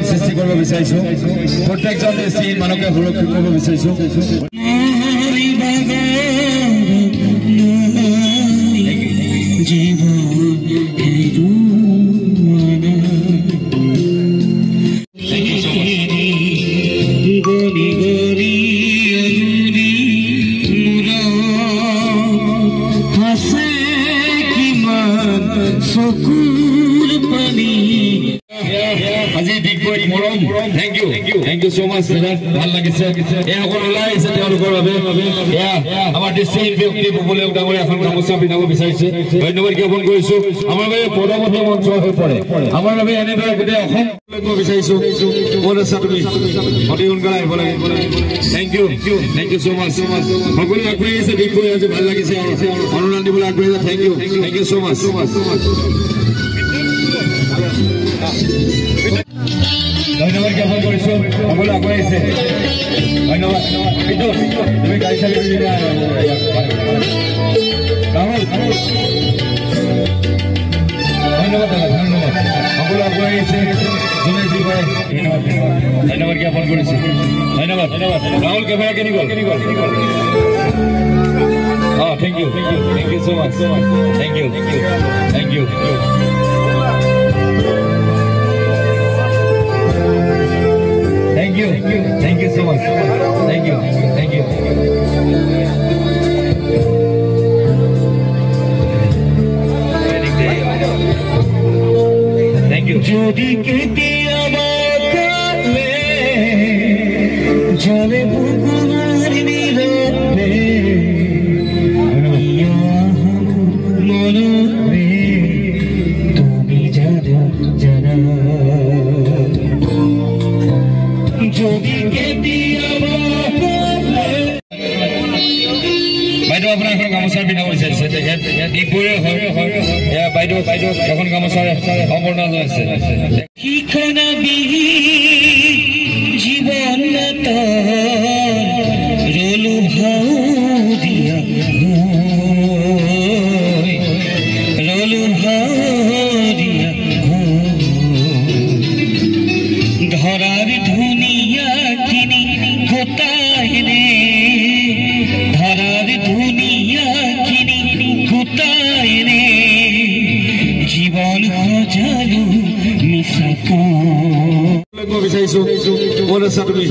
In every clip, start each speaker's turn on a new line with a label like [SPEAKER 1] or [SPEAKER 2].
[SPEAKER 1] সৃষ্টি কৰিব বিচাৰিছো প্ৰত্যেকজন মানুহকে সুৰক্ষিত কৰিব বিচাৰিছো Thank you so much, sir. ভাল লাগিছে এই সকল ওলাই আছে তেওঁলোকৰ বাবে আমাৰ ডিস্ট্ৰিক্ট ব্যক্তি সকলে ডাঙৰে এখন গামোচা পিন্ধাব বিচাৰিছে ধন্যবাদ জ্ঞাপন কৰিছো আমাৰ বাবে পদমতে মঞ্চ হৈ পৰে আমাৰ বাবে এনেদৰে গোটেই অসম কৰিব বিচাৰিছো কোন আছে তুমি অতি সোনকালে আহিব লাগে thank you so much সকলো আগবাঢ়ি আছে দিগবৈ আছে ভাল লাগিছে অনুদান দিবলৈ আগবাঢ়ি আছে thank you so much ধন্যবাদ জ্ঞাপন কৰিছো সকলো আগুৱাই আছে ধন্যবাদ তুমি গাড়ী চালি ধন্যবাদ ধন্যবাদ সকলো আগুৱাই আছে যোনে যি কৰে ধন্যবাদ জ্ঞাপন কৰিছো ধন্যবাদ ৰাহুল কেমেৰা কেনি গ'ল thank you so much thank you Thank you so much. Thank you. Thank you. Jodi ke diya baatme jale bukumar nilape ya mono re tumi jana Jodi ke diya বাইদেউ আপোনাৰ এখন গামোচাৰ পিন্ধা বিচাৰিছে দিগবৈৰে হয় বাইদেউ এখন গামোচাৰ সম্পূৰ্ণ আছে শিখনা বিহি জীৱন ৰলু ভাও দিয়া ৰলু ভাও দিয়া ধৰাৰ ধুনীয়া খিনি গোটাইনে ধৰাৰ ধুনীয়া খিনি গোটাইনে জীৱন সজালো মিছাকো বিচাৰিছো কোন আছে তুমি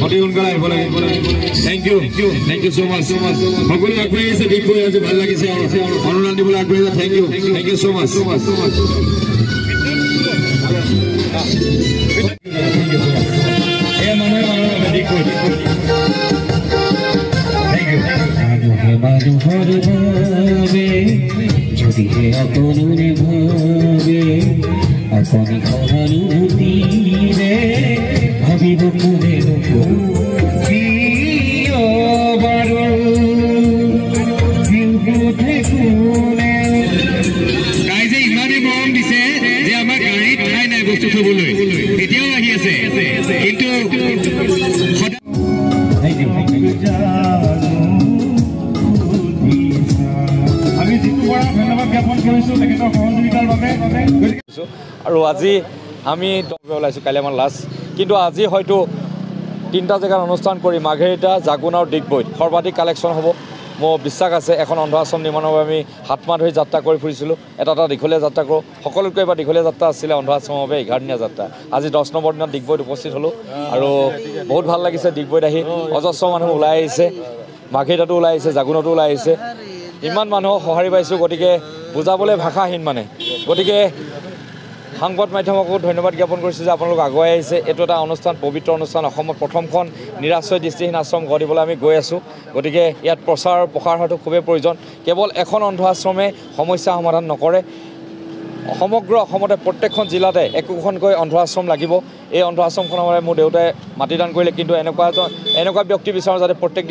[SPEAKER 1] অতি সোনকালে আহিব লাগে thank you so much সকলো আগবাঢ়ি আছে দিগবৈ আছে ভাল লাগিছে অনুদান দিবলৈ আগবাঢ়ি আছে thank you so much যদি হে আপনে ভাবে আপনি সহানুভূতিৰে ভাবিব কোনে বাৰু গাই যে ইমানেই মৰম দিছে যে আমাৰ গাড়ীত ঠাই নাই বস্তু থবলৈ এতিয়াও আহি আছে কিন্তু আৰু আজি আমি ওলাইছোঁ কাইলৈ আমাৰ লাষ্ট কিন্তু আজি হয়তো 3টা জেগাত অনুষ্ঠান কৰি মাঘেৰিটা জাগুন আৰু ডিগবৈত সৰ্বাধিক কালেকশ্যন হ'ব মোৰ বিশ্বাস আছে এখন অন্ধ আশ্ৰম নিৰ্মাণৰ বাবে আমি 7 মাহ ধৰি যাত্ৰা কৰি ফুৰিছিলোঁ এটা দীঘলীয়া যাত্ৰা কৰোঁ সকলোতকৈ এবাৰ দীঘলীয়া যাত্ৰা আছিলে অন্ধ আশ্ৰমৰ বাবে 11 দিনীয়া যাত্ৰা আজি 10 নম্বৰ দিনত ডিগবৈত উপস্থিত হ'লোঁ আৰু বহুত ভাল লাগিছে ডিগবৈত আহি অজস্ৰ মানুহ ওলাই আহিছে মাঘেৰিটাতো ওলাই আহিছে জাগুনতো ওলাই আহিছে ইমান মানুহক সঁহাৰি পাইছোঁ গতিকে বুজাবলৈ ভাষাহীন মানে গতিকে সংবাদ মাধ্যমকো ধন্যবাদ জ্ঞাপন কৰিছোঁ যে আপোনালোক আগুৱাই আহিছে এইটো এটা অনুষ্ঠান পবিত্ৰ অনুষ্ঠান অসমত প্ৰথমখন নিৰাশ্ৰয় দৃষ্টিহীন আশ্ৰম গঢ় দিবলৈ আমি গৈ আছোঁ গতিকে ইয়াত প্ৰচাৰ প্ৰসাৰ হোৱাটো খুবেই প্ৰয়োজন কেৱল এখন অন্ধ আশ্ৰমে সমস্যা সমাধান নকৰে সমগ্ৰ অসমতে প্ৰত্যেকখন জিলাতে একোখনকৈ অন্ধ আশ্ৰম লাগিব এই অন্ধ আশ্ৰমখনৰ বাবে মোৰ দেউতাই মাটিদান কৰিলে কিন্তু এনেকুৱা ব্যক্তি বিচাৰোঁ যাতে প্ৰত্যেক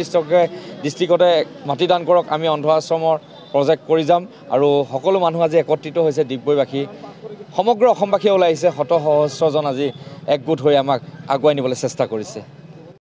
[SPEAKER 1] ডিষ্ট্ৰিক্টতে মাটিদান কৰক আমি অন্ধ আশ্ৰমৰ প্ৰজেক্ট কৰি যাম আৰু সকলো মানুহ আজি একত্ৰিত হৈছে ডিগবৈবাসী সমগ্ৰ অসমবাসীয়ে ওলাই আহিছে শত সহস্ৰজন আজি একগোট হৈ আমাক আগুৱাই নিবলৈ চেষ্টা কৰিছে